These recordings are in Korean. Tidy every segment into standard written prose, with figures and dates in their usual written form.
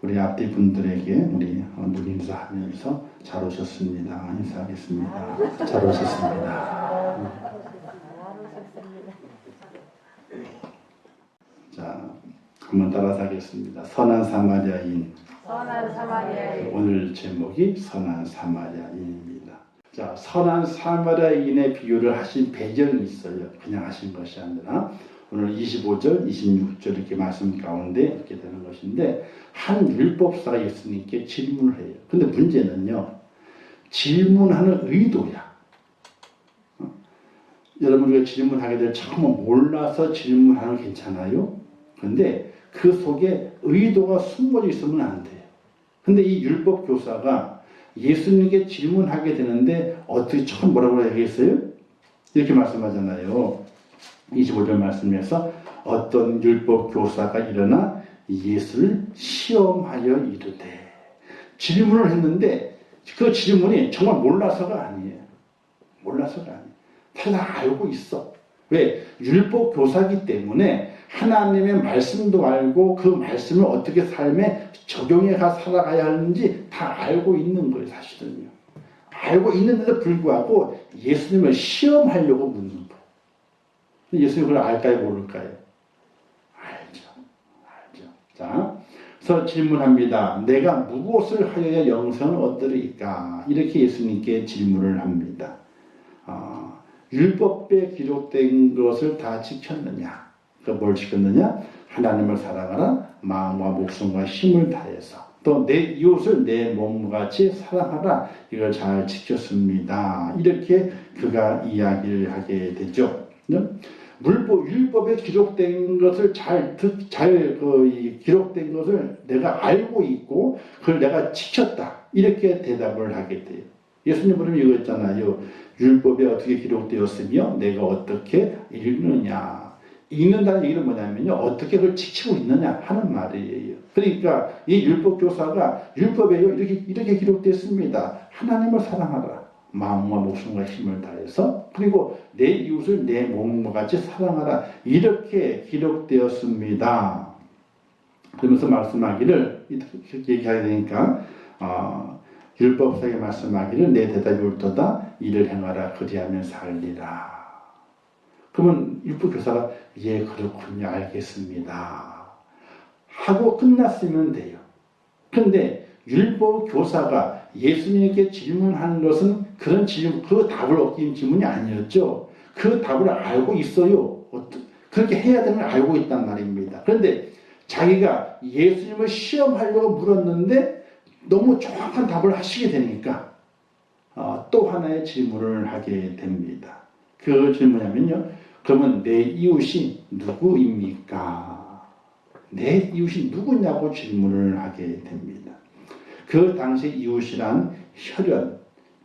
우리 앞뒤 분들에게 우리 눈 인사하면서 잘 오셨습니다. 인사하겠습니다. 잘 오셨습니다. 자, 한번 따라서 하겠습니다. 선한 사마리아인. 선한 사마리아인. 오늘 제목이 선한 사마리아인입니다. 자, 선한 사마리아인의 비유를 하신 배경이 있어요. 그냥 하신 것이 아니라 오늘 25절, 26절 이렇게 말씀 가운데 이렇게 되는 것인데 한 율법사가 예수님께 질문을 해요. 근데 문제는요. 질문하는 의도야. 여러분 우리가 질문하게 될 처음은 몰라서 질문하는 거 괜찮아요. 근데 그 속에 의도가 숨어져 있으면 안 돼요. 근데 이 율법 교사가 예수님께 질문하게 되는데 어떻게 처음 뭐라고 얘기했어요? 이렇게 말씀하잖아요. 25절 말씀에서 어떤 율법 교사가 일어나 예수를 시험하여 이르되 질문을 했는데 그 질문이 정말 몰라서가 아니에요. 몰라서가 아니에요. 다 알고 있어. 왜? 율법 교사이기 때문에 하나님의 말씀도 알고 그 말씀을 어떻게 삶에 적용해가 살아가야 하는지 다 알고 있는 거예요. 사실은요. 알고 있는데도 불구하고 예수님을 시험하려고 묻는 거예요. 예수님 그걸 알까요? 모를까요? 알죠. 자, 그래서 질문합니다. 내가 무엇을 하여야 영생을 얻으리까? 이렇게 예수님께 질문을 합니다. 율법에 기록된 것을 다 지켰느냐? 뭘 지켰느냐? 하나님을 사랑하라. 마음과 목숨과 힘을 다해서. 또 내 이웃을 내 몸같이 사랑하라. 이걸 잘 지켰습니다. 이렇게 그가 이야기를 하게 되죠. 율법에 기록된 것을 기록된 것을 내가 알고 있고 그걸 내가 지켰다. 이렇게 대답을 하게 돼요. 예수님은 이거 했잖아요. 율법에 어떻게 기록되었으며 내가 어떻게 읽느냐. 읽는다는 얘기는 뭐냐면요. 어떻게 그걸 지키고 있느냐 하는 말이에요. 그러니까 이 율법 교사가 율법에요. 이렇게 기록되었습니다. 하나님을 사랑하라. 마음과 목숨과 힘을 다해서 그리고 내 이웃을 내 몸과 같이 사랑하라. 이렇게 기록되었습니다. 그러면서 말씀하기를 이렇게 얘기해야 되니까 율법사에게 말씀하기를 내 대답이 옳도다. 이를 행하라. 그리하면 살리라. 그러면 율법교사가 예 그렇군요. 알겠습니다. 하고 끝났으면 돼요. 그런데 율법교사가 예수님께 질문하는 것은 그런 질문, 그 답을 얻기 위한 질문이 아니었죠. 그 답을 알고 있어요. 그렇게 해야 되는 걸 알고 있단 말입니다. 그런데 자기가 예수님을 시험하려고 물었는데 너무 정확한 답을 하시게 되니까 또 하나의 질문을 하게 됩니다. 그 질문이냐면요. 그러면 내 이웃이 누구입니까? 내 이웃이 누구냐고 질문을 하게 됩니다. 그 당시 이웃이란 혈연,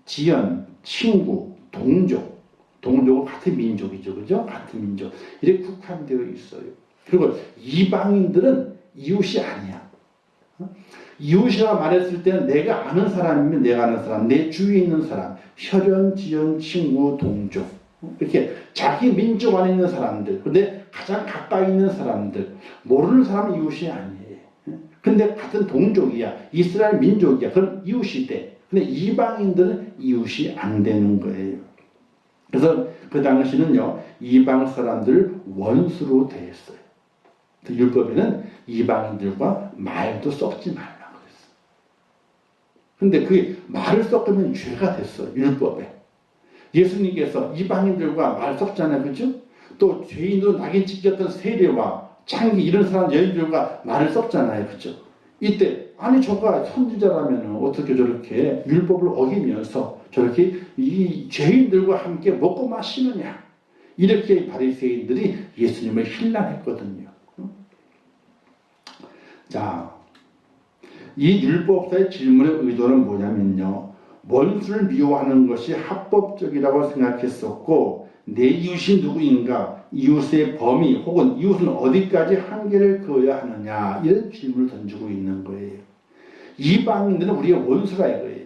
지연, 친구, 동족은 같은 민족이죠. 그죠? 같은 민족. 이렇게 국한되어 있어요. 그리고 이방인들은 이웃이 아니야. 이웃이라 말했을 때는 내가 아는 사람이면 내가 아는 사람, 내 주위에 있는 사람, 혈연, 지연, 친구, 동족. 이렇게 자기 민족 안에 있는 사람들, 근데 가장 가까이 있는 사람들, 모르는 사람은 이웃이 아니에요. 근데 같은 동족이야. 이스라엘 민족이야. 그럼 이웃이 돼. 근데 이방인들은 이웃이 안 되는 거예요. 그래서 그 당시는요, 이방 사람들을 원수로 대했어요. 율법에는 이방인들과 말도 섞지 말라 그랬어요. 근데 그게 말을 섞으면 죄가 됐어요. 율법에. 예수님께서 이방인들과 말 섞잖아요. 그죠? 또 죄인으로 낙인 찍혔던 세례와 창기 이런 사람 여인들과 말을 섞잖아요. 그죠? 이때 아니 저가 선지자라면 어떻게 저렇게 율법을 어기면서 저렇게 이 죄인들과 함께 먹고 마시느냐. 이렇게 바리새인들이 예수님을 힐난했거든요. 자, 이 율법사의 질문의 의도는 뭐냐면요. 원수를 미워하는 것이 합법적이라고 생각했었고 내 이웃이 누구인가, 이웃의 범위 혹은 이웃은 어디까지 한계를 그어야 하느냐 이런 질문을 던지고 있는 거예요. 이방인들은 우리의 원수라 이거예요.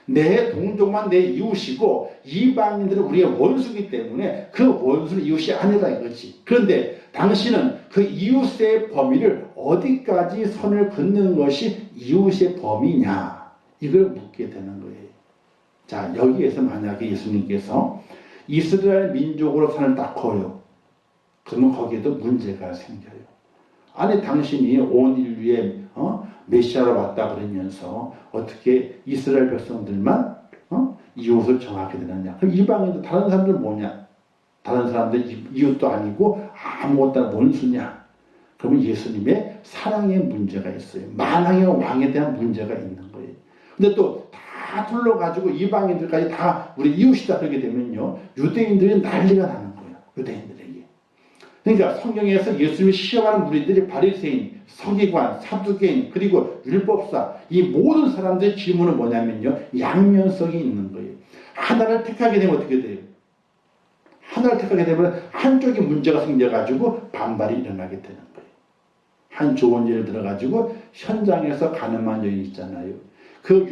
내 동족만 내 이웃이고 이방인들은 우리의 원수이기 때문에 그 원수는 이웃이 아니라 이거지. 그런데 당신은 그 이웃의 범위를 어디까지 선을 긋는 것이 이웃의 범위냐 이걸 묻게 되는 거예요. 자, 여기에서 만약에 예수님께서 이스라엘 민족으로 산을 딱 커요. 그러면 거기에도 문제가 생겨요. 아니 당신이 온 인류의 메시아로 왔다 그러면서 어떻게 이스라엘 백성들만 이웃을 정하게 되느냐. 그럼 이방인들 다른 사람들은 뭐냐? 다른 사람들 이웃도 아니고 아무것도 아닌 원수냐? 그러면 예수님의 사랑의 문제가 있어요. 만왕의 왕에 대한 문제가 있는 거예요. 근데 또 다 둘러가지고 이방인들까지 다 우리 이웃이다 그러게 되면요. 유대인들이 난리가 나는 거예요. 유대인들에게. 그러니까 성경에서 예수님을 시험하는 무리들이 바리새인, 서기관, 사두개인 그리고 율법사 이 모든 사람들의 질문은 뭐냐면요. 양면성이 있는 거예요. 하나를 택하게 되면 어떻게 돼요? 하나를 택하게 되면 한쪽에 문제가 생겨가지고 반발이 일어나게 되는 거예요. 한 좋은 예를 들어가지고 현장에서 가늠한 여인 있잖아요. 그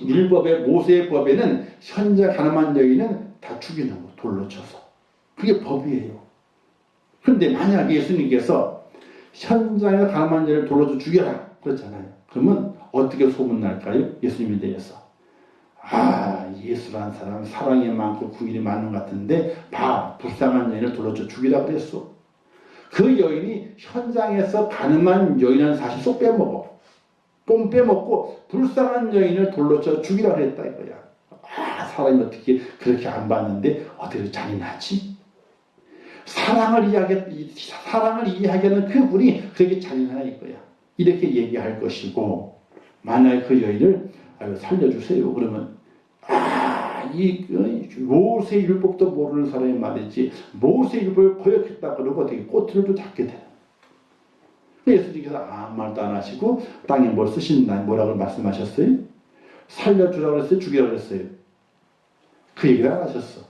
율법의 모세의 법에는 현장 가늠한 여인은 다 죽이는 거 돌로 쳐서. 그게 법이에요. 그런데 만약에 예수님께서 현장에 가늠한 여인을 돌로 쳐 죽여라 그렇잖아요. 그러면 어떻게 소문날까요? 예수님에 대해서. 아, 예수란 사람 사랑이 많고 구일이 많은 것 같은데 불쌍한 여인을 돌로 쳐 죽이라 그랬어. 그 여인이 현장에서 가늠한 여인한 사실 쏙 빼먹어. 뽕 빼먹고 불쌍한 여인을 돌로 쳐 죽이라 그랬다 이거야. 아, 사람이 어떻게 그렇게 안 봤는데 어떻게 잔인하지? 사랑을 이야기하는 그분이 그렇게 잔인하다 이거야. 이렇게 얘기할 것이고 만약에 그 여인을 살려주세요. 그러면 이 모세 율법도 모르는 사람이 말이지 모세 율법을 거역했다 그러고 어떻게 꼬투리를 또 잡게 되는. 예수님께서 아무 말도 안 하시고 땅에 뭘 쓰신다 뭐라고 말씀하셨어요? 살려주라고 그랬어요? 죽이라고 그랬어요? 그 얘기를 안 하셨어.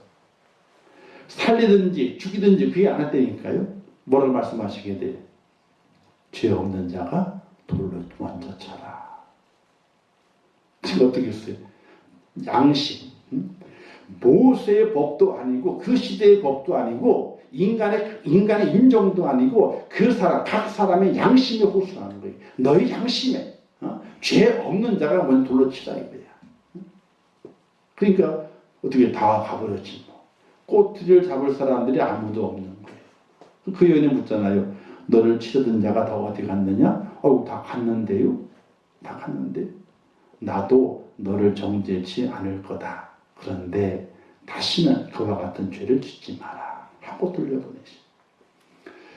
살리든지 죽이든지 그 얘기 안 했다니까요. 뭐라고 말씀하시게 돼요? 죄 없는 자가 돌로 먼저 쳐라. 지금 어떻게 했어요? 양심. 모세의 법도 아니고 그 시대의 법도 아니고 인간의 인정도 아니고 그 사람 각 사람의 양심에 호소하는 거예요. 너희 양심에 죄 없는 자가 먼저 돌로 치라 이거야. 그러니까 어떻게 다 가버렸지 뭐. 꼬투리를 잡을 사람들이 아무도 없는 거예요. 그 여인이 묻잖아요. 너를 치려던 자가 다 어디 갔느냐? 다 갔는데요. 다 갔는데 나도 너를 정죄치 않을 거다. 그런데 다시는 그와 같은 죄를 짓지 마라 하고 돌려보내시.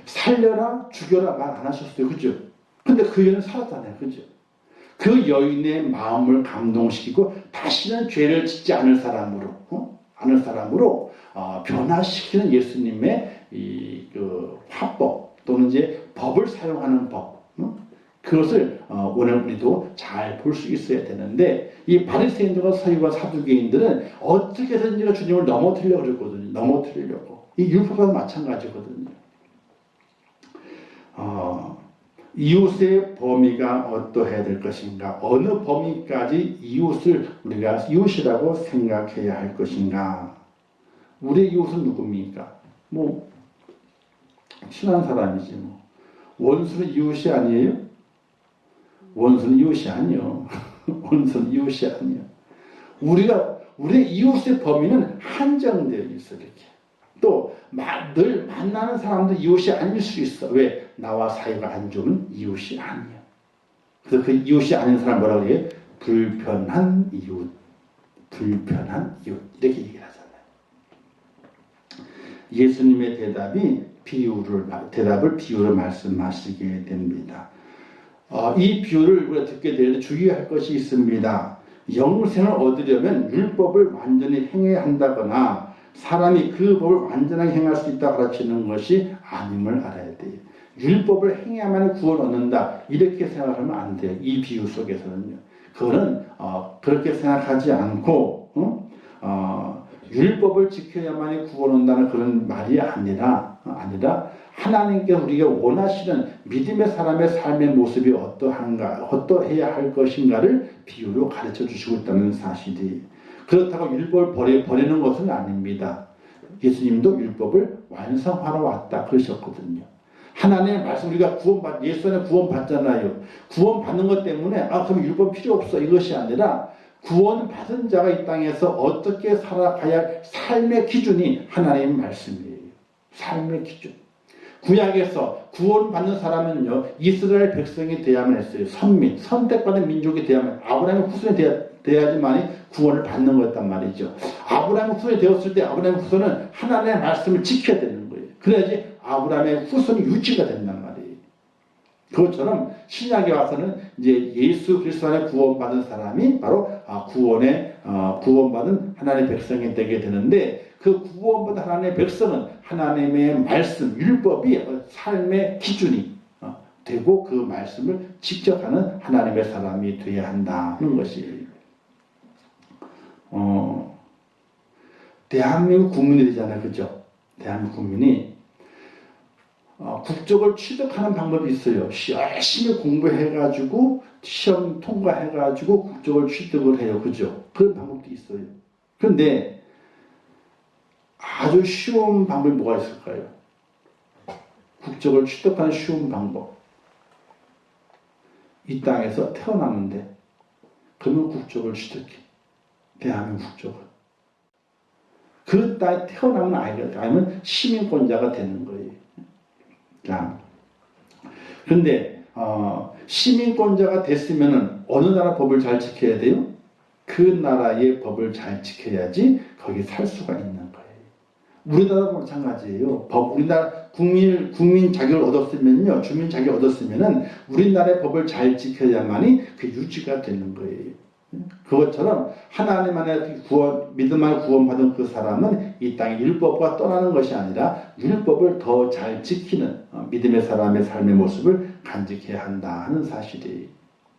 살려라 죽여라 말 안 하셨어요. 그죠? 근데 그 여인은 살았잖아요. 그죠? 그 여인의 마음을 감동시키고 다시는 죄를 짓지 않을 사람으로 변화시키는 예수님의 그 화법 또는 이제 법을 사용하는 법. 그것을 오늘 우리도 잘 볼 수 있어야 되는데 이 바리새인들과 서기관 사두개인들은 어떻게든지 주님을 넘어뜨리려고 그랬거든요. 넘어뜨리려고. 이 율법과 마찬가지거든요. 이웃의 범위가 어떠해야 될 것인가? 어느 범위까지 이웃을 우리가 이웃이라고 생각해야 할 것인가? 우리 이웃은 누굽니까? 뭐 친한 사람이지 뭐. 원수는 이웃이 아니에요? 원수는 이웃이 아니요. 원수는 이웃이 아니요. 우리의 이웃의 범위는 한정되어 있어 이렇게. 또 늘 만나는 사람도 이웃이 아닐 수 있어. 왜? 나와 사이가 안 좋은 이웃이 아니야. 그래서 그 이웃이 아닌 사람 뭐라고 그래요? 불편한 이웃. 불편한 이웃. 이렇게 얘기를 하잖아요. 예수님의 대답을 비유로 말씀하시게 됩니다. 이 비유를 우리가 듣게 되는데 주의할 것이 있습니다. 영생을 얻으려면 율법을 완전히 행해야 한다거나 사람이 그 법을 완전하게 행할 수 있다 가르치는 것이 아님을 알아야 돼요. 율법을 행해야만 구원 얻는다 이렇게 생각하면 안 돼요. 이 비유 속에서는요. 그거는 그렇게 생각하지 않고 율법을 지켜야만 구원 얻는다는 그런 말이 아니라 하나님께서 우리가 원하시는 믿음의 사람의 삶의 모습이 어떠해야 할 것인가를 비유로 가르쳐 주시고 있다는 사실이. 그렇다고 율법을 버리는 것은 아닙니다. 예수님도 율법을 완성하러 왔다 그러셨거든요. 하나님의 말씀 우리가 예수 안에 구원받잖아요. 구원받는 것 때문에 그럼 율법 필요 없어 이것이 아니라 구원받은 자가 이 땅에서 어떻게 살아가야 할 삶의 기준이 하나님의 말씀이에요. 삶의 기준. 구약에서 구원받는 사람은요, 이스라엘 백성이 돼야만 했어요. 선택받은 민족이 돼야만, 아브라함의 후손이 돼야지만이 구원을 받는 거였단 말이죠. 아브라함의 후손이 되었을 때 아브라함의 후손은 하나님의 말씀을 지켜야 되는 거예요. 그래야지 아브라함의 후손이 유지가 된단 말이에요. 그것처럼 신약에 와서는 이제 예수 그리스도 안에 구원받은 사람이 바로 구원받은 하나님의 백성이 되게 되는데, 그 구원받은 하나님의 백성은 하나님의 말씀, 율법이 삶의 기준이 되고 그 말씀을 직접하는 하나님의 사람이 되어야 한다는 것이에요. 대한민국 국민이 되잖아요, 그죠? 대한민국 국민이 국적을 취득하는 방법이 있어요. 열심히 공부해가지고 시험 통과해가지고 국적을 취득을 해요, 그죠? 그런 방법도 있어요. 그런데 아주 쉬운 방법이 뭐가 있을까요? 국적을 취득하는 쉬운 방법. 이 땅에서 태어나면 돼. 그러면 국적을 취득해. 대한민국 국적을. 그 땅에 태어나면 아니면 시민권자가 되는 거예요. 자, 그런데 시민권자가 됐으면 어느 나라 법을 잘 지켜야 돼요? 그 나라의 법을 잘 지켜야지 거기 살 수가 있는 거예요. 우리나라도 마찬가지예요. 우리나라 국민 자격을 얻었으면요, 주민 자격을 얻었으면은 우리나라의 법을 잘 지켜야만이 그 유지가 되는 거예요. 그것처럼 하나님 안에 믿음 안에 구원받은 그 사람은 이 땅의 율법과 떠나는 것이 아니라 율법을 더 잘 지키는 믿음의 사람의 삶의 모습을 간직해야 한다 하는 사실이에요.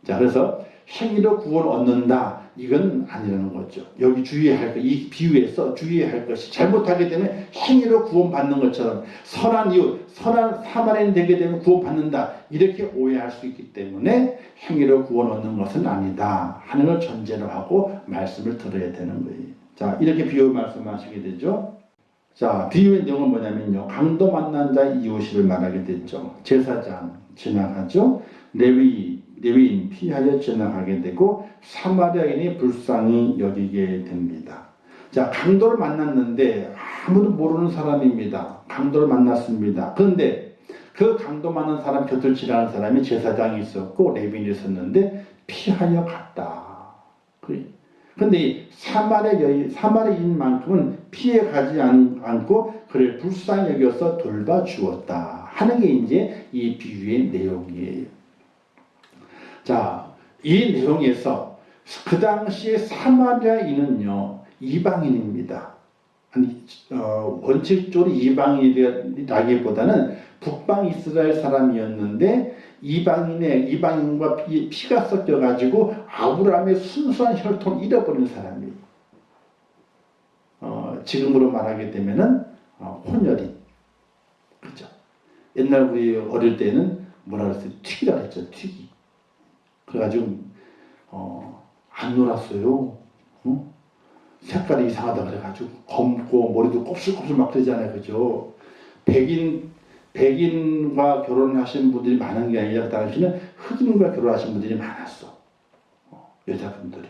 자, 그래서 행위로 구원을 얻는다, 이건 아니라는 거죠. 여기 주의해야 할 이 비유에서 주의해야 할 것이, 잘못하게 되면 행위로 구원받는 것처럼 선한 사마리아인 되게 되면 구원받는다, 이렇게 오해할 수 있기 때문에 행위로 구원 얻는 것은 아니다 하는 걸 전제로 하고 말씀을 들어야 되는 거예요. 자, 이렇게 비유 말씀하시게 되죠. 자, 비유의 내용은 뭐냐면요, 강도 만난 자의 이웃을 말하게 됐죠. 제사장 지나가죠. 레위인 피하여 지나가게 되고 사마리아인이 불쌍히 여기게 됩니다. 자, 강도를 만났는데 아무도 모르는 사람입니다. 강도를 만났습니다. 그런데 그 강도 만난 사람 곁을 지나는 사람이 제사장이 있었고 레위인이 있었는데 피하여 갔다. 그런데 이 사마리아인만큼은 피해 가지 않고 그를 불쌍히 여겨서 돌봐주었다 하는 게 이제 이 비유의 내용이에요. 자, 이 내용에서 그 당시에 사마리아인은요, 이방인입니다. 원칙적으로 이방인이라기보다는 북방 이스라엘 사람이었는데 이방인과 피가 섞여가지고 아브라함의 순수한 혈통을 잃어버린 사람이에요. 지금으로 말하게 되면은 혼혈인. 그죠? 옛날 우리 어릴 때는 뭐라 그랬어요? 튀기라 했죠, 튀기. 그래가지고 안 놀았어요. 색깔이 이상하다 그래가지고 검고 머리도 곱슬곱슬 막 되잖아요, 그죠? 백인과 결혼하신 분들이 많은 게 아니라 그 당시는 흑인과 결혼하신 분들이 많았어, 여자분들이.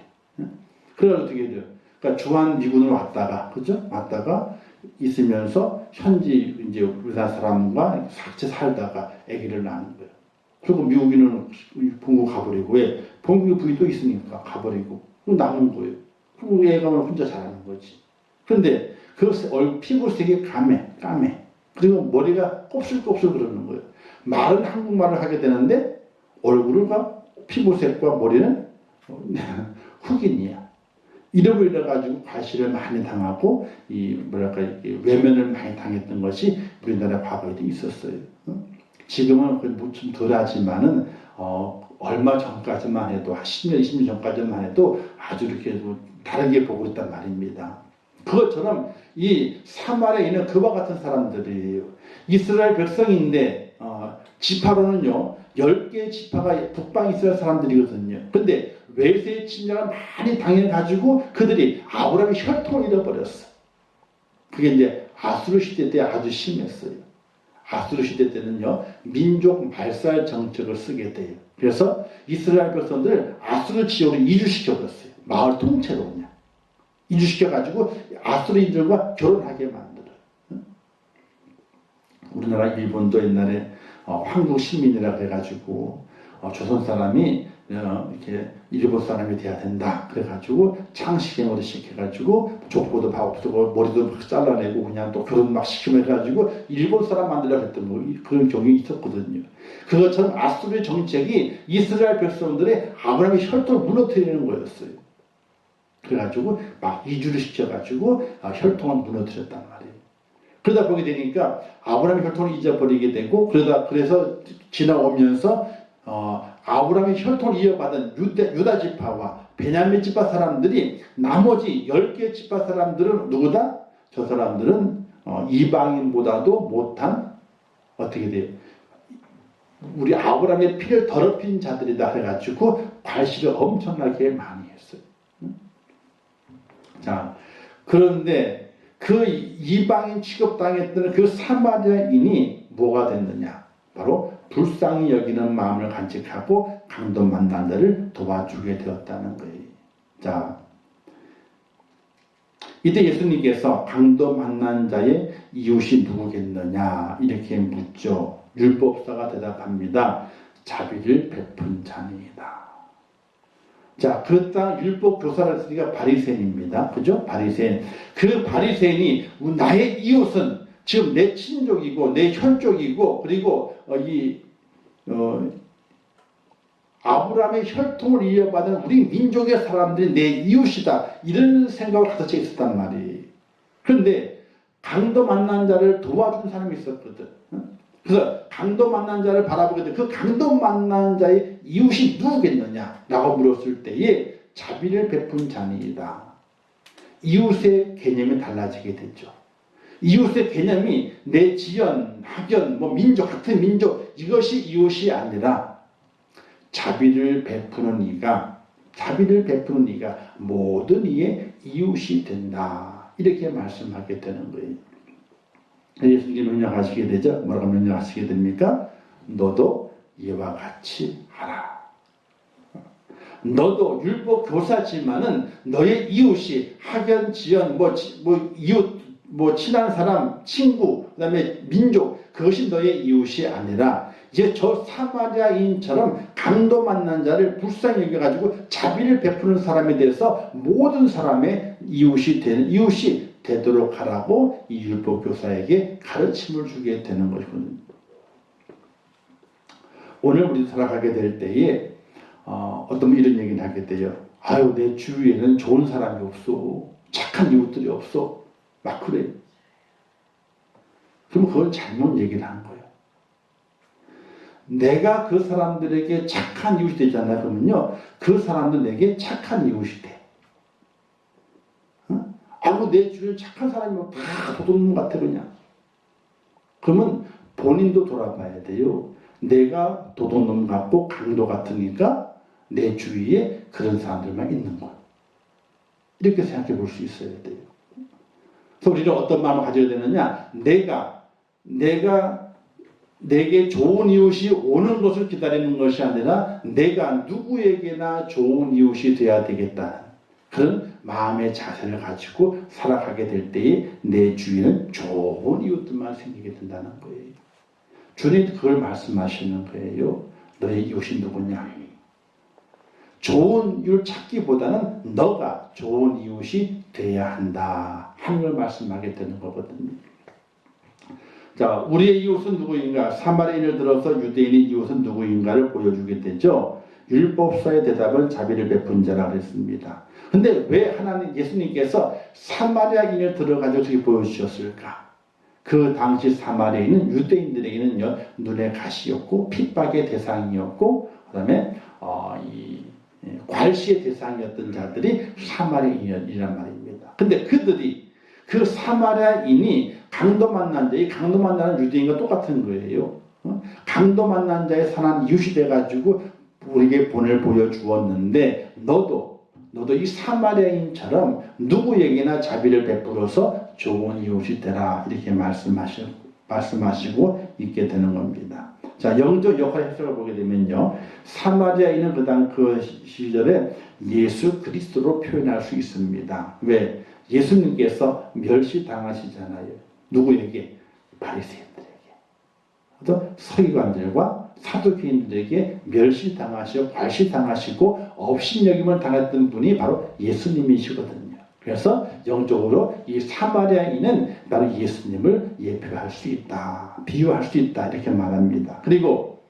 그래서 어떻게 돼요? 그러니까 주한 미군을 왔다가 있으면서 현지 이제 우리나라 사람과 같이 살다가 아기를 낳는 거예요. 그리고 미국인은 본국 가버리고, 왜? 본국에 부인도 있으니까 가버리고, 그리고 남은 거예요. 그리고 애가 혼자 자라는 거지. 그런데 그 피부색이 까매. 그리고 머리가 곱슬곱슬 그러는 거예요. 말은 한국말을 하게 되는데 얼굴과 피부색과 머리는 흑인이야. 이래 가지고 과시를 많이 당하고 외면을 많이 당했던 것이 우리나라 과거에도 있었어요. 지금은 좀 덜하지만은 얼마 전까지만 해도, 한 10년, 20년 전까지만 해도 아주 이렇게 다르게 보고 있단 말입니다. 그것처럼 이 사마리아인은 그와 같은 사람들이에요. 이스라엘 백성인데 지파로는요 10개의 지파가 북방 이스라엘 사람들이거든요. 그런데 외세의 침략을 많이 당해가지고 그들이 아브라함의 혈통을 잃어버렸어. 그게 이제 아수르 시대 때 아주 심했어요. 아수르 시대 때는요 민족 말살 정책을 쓰게 돼요. 그래서 이스라엘 백성들을 아수르 지역으로 이주시켜버렸어요. 마을 통째로 그냥 이주시켜가지고 아수르인들과 결혼하게 만들어요. 우리나라 일본도 옛날에 황국 시민이라 그래가지고 조선 사람이 이렇게 일본 사람이 돼야 된다 그래가지고 창시행으로 시켜가지고 족보도 막 없애고 머리도 막 잘라내고 그냥 또 결혼 막 시키면 해가지고 일본 사람 만들려고 했던 뭐 그런 경우가 있었거든요. 그것처럼 아수르의 정책이 이스라엘 백성들의 아브라함의 혈통을 무너뜨리는 거였어요. 그래가지고 막 이주를 시켜가지고 혈통을 무너뜨렸단 말이에요. 그러다 보게 되니까 아브라함의 혈통을 잊어버리게 되고 그래서 지나오면서 아브라함의 혈통을 이어받은 유다 지파와 베냐민 지파 사람들이 나머지 10개 지파 사람들은 누구다? 저 사람들은 이방인보다도 못한 어떻게 돼요? 우리 아브라함의 피를 더럽힌 자들이다 해가지고 발시를 엄청나게 많이 했어요. 자, 그런데 그 이방인 취급당했던 그 사마리아인이 뭐가 됐느냐? 바로 불쌍히 여기는 마음을 간직하고 강도 만난 자를 도와주게 되었다는 거예요. 자, 이때 예수님께서 강도 만난 자의 이웃이 누구겠느냐 이렇게 묻죠. 율법사가 대답합니다. 자비를 베푼 자니이다. 자, 그렇다 율법 교사를 했으니까 바리새인입니다. 그죠? 바리새인. 그 바리새인이 나의 이웃은 지금 내 친족이고 내 혈족이고 그리고 아브라함의 혈통을 이어받은 우리 민족의 사람들이 내 이웃이다 이런 생각을 가득 있었단 말이에요. 그런데 강도 만난 자를 도와준 사람이 있었거든. 그래서 강도 만난 자를 바라보게 돼. 그 강도 만난 자의 이웃이 누구겠느냐라고 물었을 때에 자비를 베푼 자니이다. 이웃의 개념이 달라지게 됐죠. 이웃의 개념이 내 지연, 학연, 민족, 같은 민족 이것이 이웃이 아니라 자비를 베푸는 이가 모든 이의 이웃이 된다. 이렇게 말씀하게 되는 거예요. 예수님이 명령하시게 되죠. 뭐라고 명령하시게 됩니까? 너도 이와 같이 하라. 너도 율법 교사지만은 너의 이웃이 학연, 지연, 이웃, 친한 사람, 친구, 그 다음에 민족, 그것이 너의 이웃이 아니라 이제 저 사마리아인처럼 강도 만난 자를 불쌍히 여겨가지고 자비를 베푸는 사람에 대해서 모든 사람의 이웃이 되도록 하라고 이 율법 교사에게 가르침을 주게 되는 것이거든요. 오늘 우리 살아가게 될 때에 어떤 분 이런 얘기를 하게 돼요. 아유, 내 주위에는 좋은 사람이 없어. 착한 이웃들이 없어. 막 그래요. 그럼 그건 잘못 얘기를 하는 거예요. 내가 그 사람들에게 착한 이웃이 되잖아요. 그러면요, 그 사람도 내게 착한 이웃이 돼. 아이고, 내 주위에 착한 사람이 다 도둑놈 같아, 그냥. 그러면 본인도 돌아봐야 돼요. 내가 도둑놈 같고 강도 같으니까 내 주위에 그런 사람들만 있는 거예요. 이렇게 생각해 볼 수 있어야 돼요. 그래서 우리는 어떤 마음을 가져야 되느냐? 내게 좋은 이웃이 오는 것을 기다리는 것이 아니라 내가 누구에게나 좋은 이웃이 되어야 되겠다. 그런 마음의 자세를 가지고 살아가게 될 때에 내 주위에는 좋은 이웃들만 생기게 된다는 거예요. 주님 그걸 말씀하시는 거예요. 너의 이웃이 누구냐? 좋은 이웃 찾기보다는 너가 좋은 이웃이 돼야 한다 하는 걸 말씀하게 되는 거거든요. 자, 우리의 이웃은 누구인가? 사마리아인을 들어서 유대인의 이웃은 누구인가를 보여주게 되죠. 율법사의 대답은 자비를 베푼 자라 그랬습니다. 근데 왜 예수님께서 사마리아인을 들어가지고 어떻게 보여주셨을까? 그 당시 사마리아인은 유대인들에게는 눈의 가시였고 핍박의 대상이었고 그다음에 괄시의 대상이었던 자들이 사마리아인이란 말입니다. 근데 그 사마리아인이 강도 만난 자의 강도 만나는 유대인과 똑같은 거예요. 강도 만난 자의 선한 이웃이 돼가지고 우리에게 본을 보여주었는데 너도 이 사마리아인처럼 누구에게나 자비를 베풀어서 좋은 이웃이 되라 이렇게 말씀하셨고 말씀하시고 있게 되는 겁니다. 자, 영적 역할 해석을 보게 되면요, 사마리아인은 그 시절에 예수 그리스도로 표현할 수 있습니다. 왜? 예수님께서 멸시당하시잖아요. 누구에게? 바리새인들에게. 또 서기관들과 사두개인들에게 멸시당하시고 괄시당하시고 업신여김을 당했던 분이 바로 예수님이시거든요. 그래서 영적으로 이 사마리아인은 바로 예수님을 예표할 수 있다, 비유할 수 있다 이렇게 말합니다. 그리고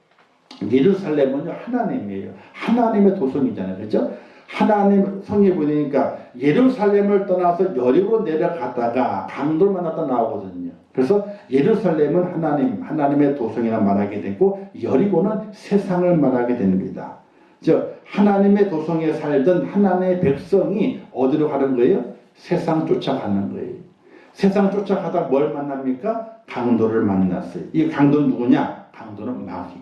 예루살렘은 하나님이에요. 하나님의 도성이잖아요, 그렇죠? 하나님 성에 보니까 예루살렘을 떠나서 여리고로 내려가다가 강도를 만났다 나오거든요. 그래서 예루살렘은 하나님의 도성이라 말하게 되고 여리고는 세상을 말하게 됩니다. 즉 하나님의 도성에 살던 하나님의 백성이 어디로 가는 거예요? 세상 쫓아가는 거예요. 세상 쫓아가다 뭘 만납니까? 강도를 만났어요. 이 강도는 누구냐? 강도는 마귀.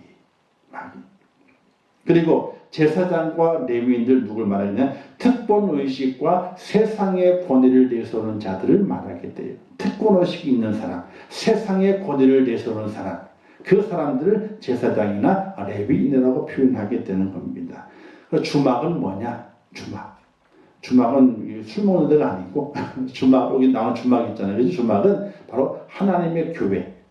그리고 제사장과 레위인들 누굴 말하느냐? 특권의식과 세상의 권위를 내세우는 자들을 말하게 돼요. 특권의식이 있는 사람, 세상의 권위를 내세우는 사람, 그 사람들을 제사장이나 레위인이라고 표현하게 되는 겁니다. 주막은 뭐냐? 주막은 술 먹는 데가 아니고 주막, 여기 나온 주막 있잖아요. 그래서 주막은 바로 하나님의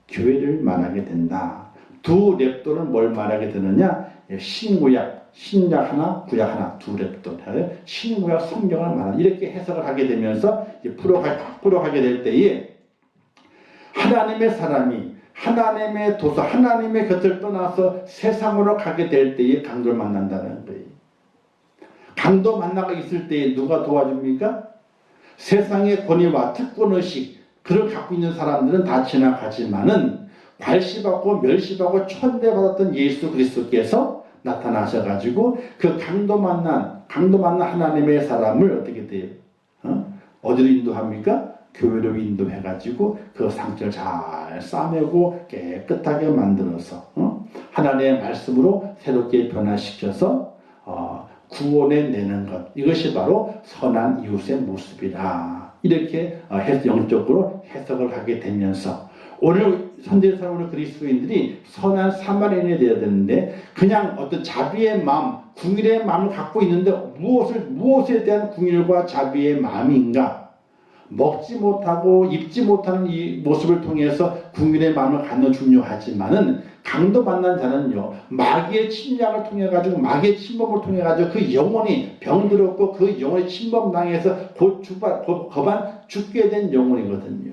교회를 말하게 된다. 두 랩도는 뭘 말하게 되느냐? 신구약, 신약 하나, 구약 하나, 두 랩도. 신구약 성경을 말하는, 이렇게 해석을 하게 되면서 풀어가게 될 때에 하나님의 사람이 하나님의 도서, 하나님의 곁을 떠나서 세상으로 가게 될 때에 강도를 만난다는 거예요. 강도 만나가 있을 때에 누가 도와줍니까? 세상의 권위와 특권의식, 그를 갖고 있는 사람들은 다 지나가지만은 괄시받고 멸시받고 천대받았던 예수 그리스도께서 나타나셔가지고 그 강도 만난 하나님의 사람을 어떻게 돼요? 어디로 인도합니까? 교회로 인도해가지고 그 상처를 잘 싸매고 깨끗하게 만들어서 하나님의 말씀으로 새롭게 변화시켜서 구원해 내는 것, 이것이 바로 선한 이웃의 모습이다. 이렇게 영적으로 해석을 하게 되면서 오늘 현대사회의 그리스도인들이 선한 사마리아인이 되어야 되는데 그냥 어떤 자비의 마음, 궁일의 마음을 갖고 있는데 무엇에 대한 궁일과 자비의 마음인가? 먹지 못하고 입지 못하는 이 모습을 통해서 궁일의 마음을 갖는 중요하지만은 강도 만난 자는요, 마귀의 침략을 통해 가지고 마귀의 침범을 통해 가지고 그 영혼이 병들었고 그 영혼이 침범당해서 거반 죽게 된 영혼이거든요.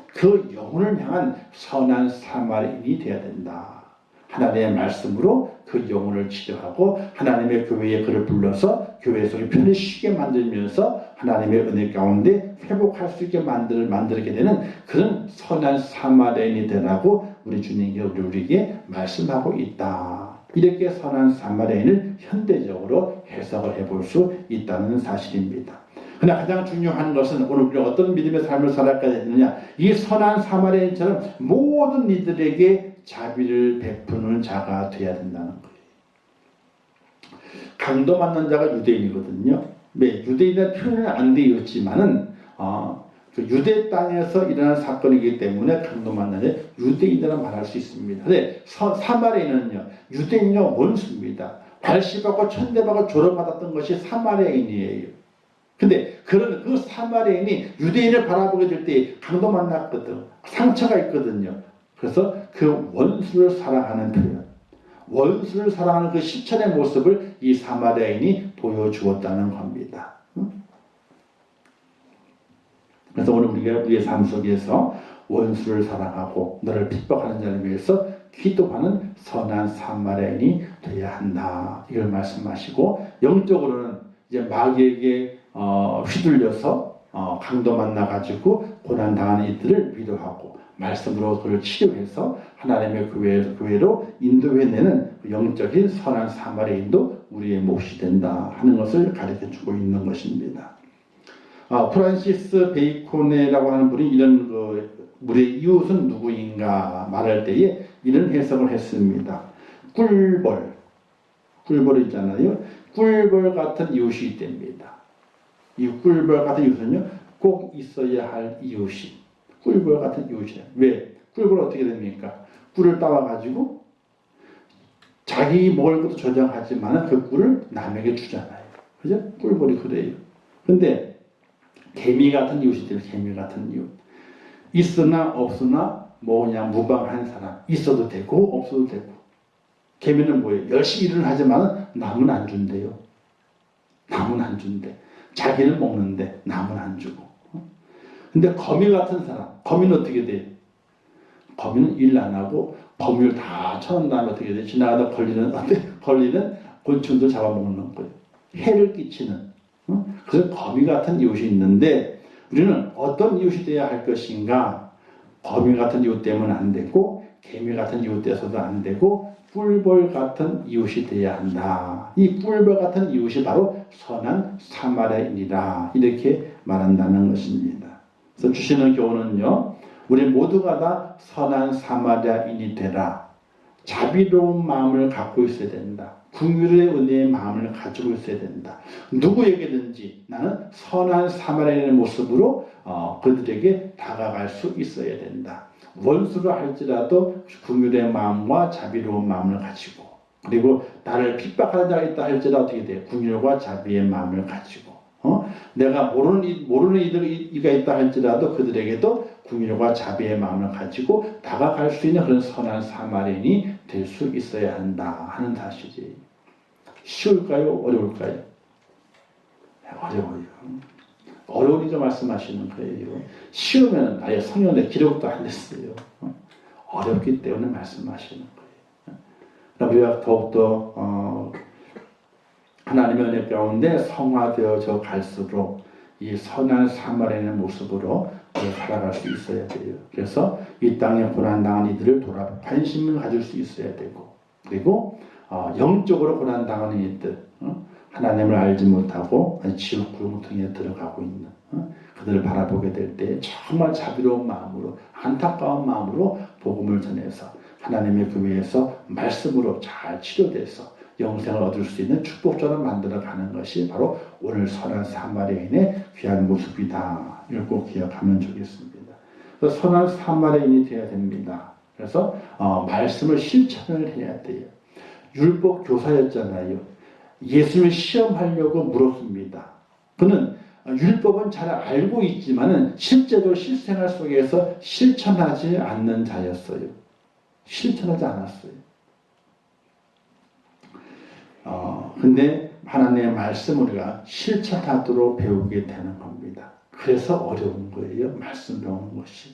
그 영혼을 향한 선한 사마리아인이 되어야 된다. 하나님의 말씀으로 그 영혼을 치료하고 하나님의 교회에 그를 불러서 교회 속에 편히 쉬게 만들면서 하나님의 은혜 가운데 회복할 수 있게 만들게 되는 그런 선한 사마리아인이 되라고 우리 주님이 우리에게 말씀하고 있다. 이렇게 선한 사마리아인을 현대적으로 해석을 해볼 수 있다는 사실입니다. 그러나 가장 중요한 것은 오늘 우리가 어떤 믿음의 삶을 살아가야 되느냐, 이 선한 사마리아인처럼 모든 이들에게 자비를 베푸는 자가 되어야 된다는 거예요. 강도 만난 자가 유대인이거든요. 네, 유대인은 표현은 안 되어 있지만은 그 유대 땅에서 일어난 사건이기 때문에 강도 만난 자 유대인이라 말할 수 있습니다. 근데 사마리아인은요, 유대인과 원수입니다. 괄시받고 천대받고 조롱받았던 것이 사마리아인이에요. 근데 그 사마리아인이 유대인을 바라보게 될 때 강도 만났거든. 상처가 있거든요. 그래서 그 원수를 사랑하는 표현, 원수를 사랑하는 그 실천의 모습을 이 사마리아인이 보여주었다는 겁니다. 그래서 오늘 우리가 우리의 삶 속에서 원수를 사랑하고 너를 핍박하는 자를 위해서 기도하는 선한 사마리아인이 되어야 한다. 이걸 말씀하시고, 영적으로는 이제 마귀에게 휘둘려서 강도 만나가지고 고난당하는 이들을 위로하고 말씀으로 그를 치료해서 하나님의 교회로 인도해내는 영적인 선한 사마리아인도 우리의 몫이 된다 하는 것을 가르쳐주고 있는 것입니다. 프란시스 베이콘이라고 하는 분이 이런 우리의 이웃은 누구인가 말할 때에 이런 해석을 했습니다. 꿀벌 있잖아요. 꿀벌 같은 이웃이 됩니다. 이 꿀벌 같은 이웃은요, 꼭 있어야 할 이웃이 꿀벌 같은 이웃이에요. 왜? 꿀벌 어떻게 됩니까? 꿀을 따와가지고 자기 먹을 것도 조정하지만 그 꿀을 남에게 주잖아요. 그죠? 꿀벌이 그래요. 근데 개미 같은 이웃이 돼요. 개미 같은 이웃. 있으나 없으나 뭐 그냥 무방한 사람. 있어도 되고 없어도 되고. 개미는 뭐예요? 열심히 일을 하지만 남은 안 준대요. 남은 안 준대. 자기는 먹는데 남은 안 주고. 근데 거미 같은 사람. 거미는 어떻게 돼요? 거미는 일 안 하고 거미를 다 쳐놓은 다음에 어떻게 돼요? 지나가다 걸리는 곤충도 잡아먹는 거예요. 해를 끼치는. 그래서 거미 같은 이웃이 있는데 우리는 어떤 이웃이 되어야 할 것인가? 거미 같은 이웃 되면 안 되고 개미 같은 이웃 되어서도 안 되고 꿀벌 같은 이웃이 되어야 한다. 이 꿀벌 같은 이웃이 바로 선한 사마리아인이라 이렇게 말한다는 것입니다. 그래서 주시는 교훈은요. 우리 모두가 다 선한 사마리아인이 되라. 자비로운 마음을 갖고 있어야 된다. 긍휼의 은혜의 마음을 가지고 있어야 된다. 누구에게든지 나는 선한 사마리아인의 모습으로 그들에게 다가갈 수 있어야 된다. 원수로 할지라도 긍휼의 마음과 자비로운 마음을 가지고 그리고 나를 핍박하는 자가 있다 할지라도 어떻게 돼요? 긍휼과 자비의 마음을 가지고 내가 모르는 이가 있다 할지라도 그들에게도 긍휼과 자비의 마음을 가지고 다가갈 수 있는 그런 선한 사마리아인이 될 수 있어야 한다 하는 사실이에요. 쉬울까요? 어려울까요? 어려워요. 어려우니까 말씀하시는 거예요. 쉬우면 아예 성경에 기록도 안 됐어요. 어렵기 때문에 말씀하시는 거예요. 우리가 더욱더 하나님의 은혜 가운데 성화되어져 갈수록 이 선한 사마리아인의 모습으로 살아갈 수 있어야 돼요. 그래서 이 땅에 고난당한 이들을 돌아봐 관심을 가질 수 있어야 되고 그리고 영적으로 고난당하는 이들 하나님을 알지 못하고 지옥 구렁텅이에 들어가고 있는 그들을 바라보게 될 때 정말 자비로운 마음으로 안타까운 마음으로 복음을 전해서 하나님의 교회에서 말씀으로 잘 치료돼서 영생을 얻을 수 있는 축복처럼 만들어가는 것이 바로 오늘 선한 사마리아인의 귀한 모습이다. 이걸 꼭 기억하면 좋겠습니다. 그래서 선한 사마리아인이 되어야 됩니다. 그래서 말씀을 실천을 해야 돼요. 율법 교사였잖아요. 예수님을 시험하려고 물었습니다. 그는 율법은 잘 알고 있지만은 실제로 실생활 속에서 실천하지 않는 자였어요. 실천하지 않았어요. 근데 하나님의 말씀 우리가 실천하도록 배우게 되는 겁니다. 그래서 어려운 거예요. 말씀 배우는 것이.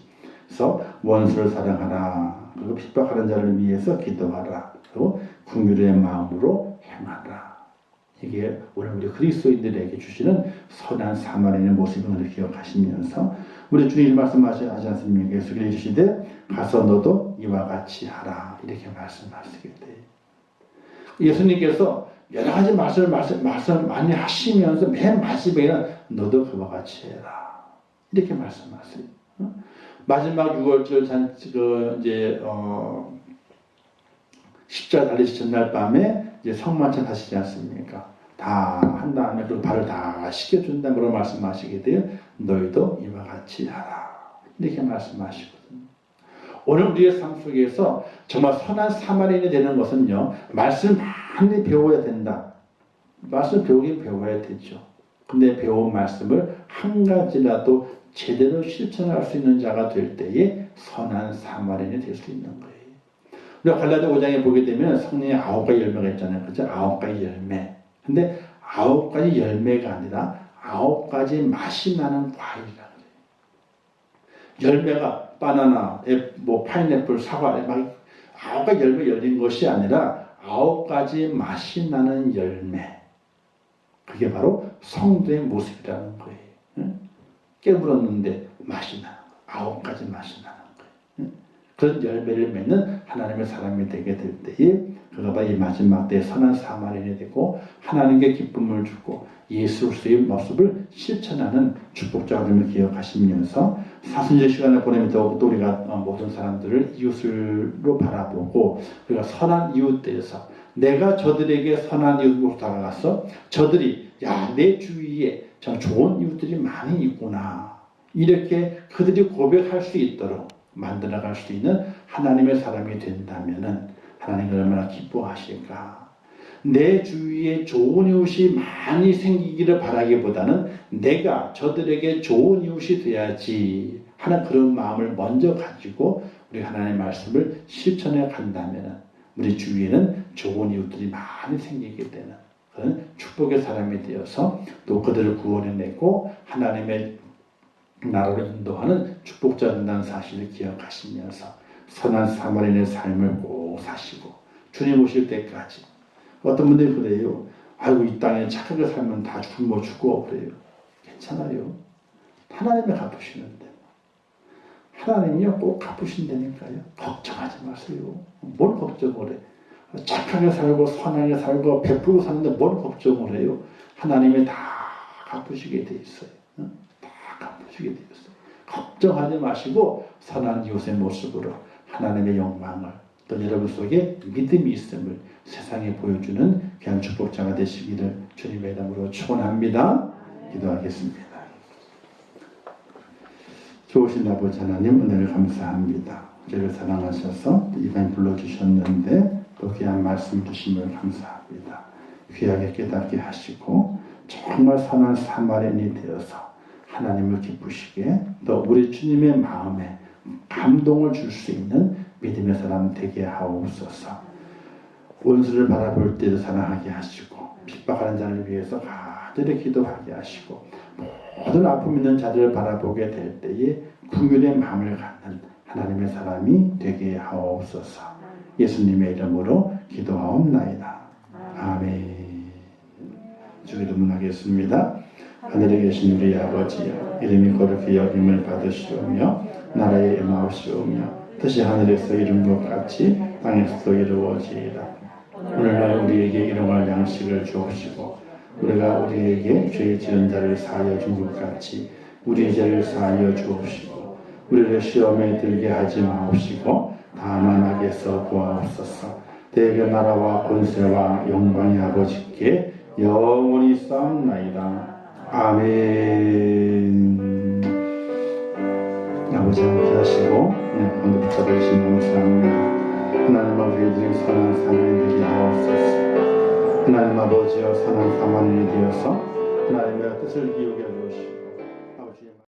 그래서 원수를 사랑하라. 그리고 핍박하는 자를 위해서 기도하라. 그리고 긍휼의 마음으로 행하라. 이게 오늘 우리 그리스도인들에게 주시는 선한 사마리아인의 모습을 기억하시면서 우리 주님 말씀하지 않습니까? 예수께서 이르시되 가서 너도 이와 같이 하라. 이렇게 말씀하시게 돼요. 예수님께서 여러 가지 말씀 많이 하시면서 맨 마지막에는 너도 그와 같이 해라. 이렇게 말씀하세요. 마지막 6월절 잔치 십자가 달리신 전날 밤에 이제 성만찬 하시지 않습니까? 다 한 다음에 그리고 발을 다 씻겨준 다음에 그런 말씀하시게 돼요. 너희도 이와 같이 하라. 이렇게 말씀하시거든요. 오늘 우리의 삶 속에서 정말 선한 사마리아인이 되는 것은요. 말씀 많이 배워야 된다. 말씀 배워야 되죠. 근데 배운 말씀을 한 가지라도 제대로 실천할 수 있는 자가 될 때에 선한 사마리아인이 될 수 있는 거예요. 우리가 갈라디아 5장에 보게 되면 성령의 9가지 열매가 있잖아요. 그죠? 9가지 열매. 근데 9가지 열매가 아니라 9가지 맛이 나는 과일이라 그래요. 열매가 바나나, 파인애플, 사과 막 9가지 열매 열린 것이 아니라 9가지 맛이 나는 열매. 그게 바로 성도의 모습이라는 거예요. 깨물었는데 맛이 나는 거예요. 9가지 맛이 나는 거예요. 그런 열매를 맺는 하나님의 사람이 되게 될 때에 그가 바로 이 마지막 때에 선한 사마리아인이 되고 하나님께 기쁨을 주고 예수 그리스도의 모습을 실천하는 축복자가 됨을 기억하시면서 사순절 시간을 보내면서 또 우리가 모든 사람들을 이웃으로 바라보고 우리가 선한 이웃 대해서 내가 저들에게 선한 이웃으로 다가가서 저들이 내 주위에 참 좋은 이웃들이 많이 있구나 이렇게 그들이 고백할 수 있도록 만들어갈 수 있는 하나님의 사람이 된다면은 하나님이 얼마나 기뻐하실까. 내 주위에 좋은 이웃이 많이 생기기를 바라기보다는 내가 저들에게 좋은 이웃이 돼야지 하는 그런 마음을 먼저 가지고 우리 하나님의 말씀을 실천해 간다면 우리 주위에는 좋은 이웃들이 많이 생기게 되는 그런 축복의 사람이 되어서 또 그들을 구원해내고 하나님의 나라로 인도하는 축복자 된다는 사실을 기억하시면서 선한 사마리아인의 삶을 꼭 사시고 주님 오실 때까지. 어떤 분들이 그래요. 아이고 이 땅에 착하게 살면 다 굶어 죽어 그래요. 괜찮아요. 하나님이 갚으시는데. 하나님이요 꼭 갚으신다니까요. 걱정하지 마세요. 뭘 걱정을 해. 착하게 살고 선하게 살고 베풀고 사는데 뭘 걱정을 해요. 하나님이 다 갚으시게 돼 있어요. 다 갚으시게 돼 있어요. 걱정하지 마시고 선한 이웃의 모습으로 하나님의 영광을 또 여러분 속에 믿음이 있음을 세상에 보여주는 귀한 축복자가 되시기를 주님의 이름으로 축원합니다. 기도하겠습니다. 좋으신 아버지 하나님 은혜를 감사합니다. 저를 사랑하셔서 이방 불러주셨는데 또 귀한 말씀 주심을 감사합니다. 귀하게 깨닫게 하시고 정말 선한 사마리아인이 되어서 하나님을 기쁘시게 또 우리 주님의 마음에 감동을 줄 수 있는 믿음의 사람 되게 하옵소서. 원수를 바라볼 때도 사랑하게 하시고 핍박하는 자를 위해서 간절히 기도하게 하시고 모든 아픔 있는 자들을 바라보게 될 때에 긍휼의 마음을 갖는 하나님의 사람이 되게 하옵소서. 예수님의 이름으로 기도하옵나이다. 아멘. 주기도문 하겠습니다. 하늘에 계신 우리 아버지여, 이름이 거룩히 여김을 받으시오며 나라의 임하옵시오며 뜻이 하늘에서 이룬 것 같이 땅에서도 이루어지이다. 오늘날 우리에게 일용할 양식을 주옵시고 우리가 우리에게 죄 지은 자를 사하여 준 것 같이 우리의 죄를 사하여 주옵시고 우리를 시험에 들게 하지 마옵시고 다만 악에서 구하옵소서. 대개 나라와 권세와 영광의 아버지께 영원히 싸움나이다. 아멘. 아버지 함께 하시고 오늘 붙잡으신 감사합니다. 하나님 아버지의 선한 사람이 되게 하옵소서. 하나님 아버지여 선한 사람이 되어서 하나님의 뜻을 이루게 하시고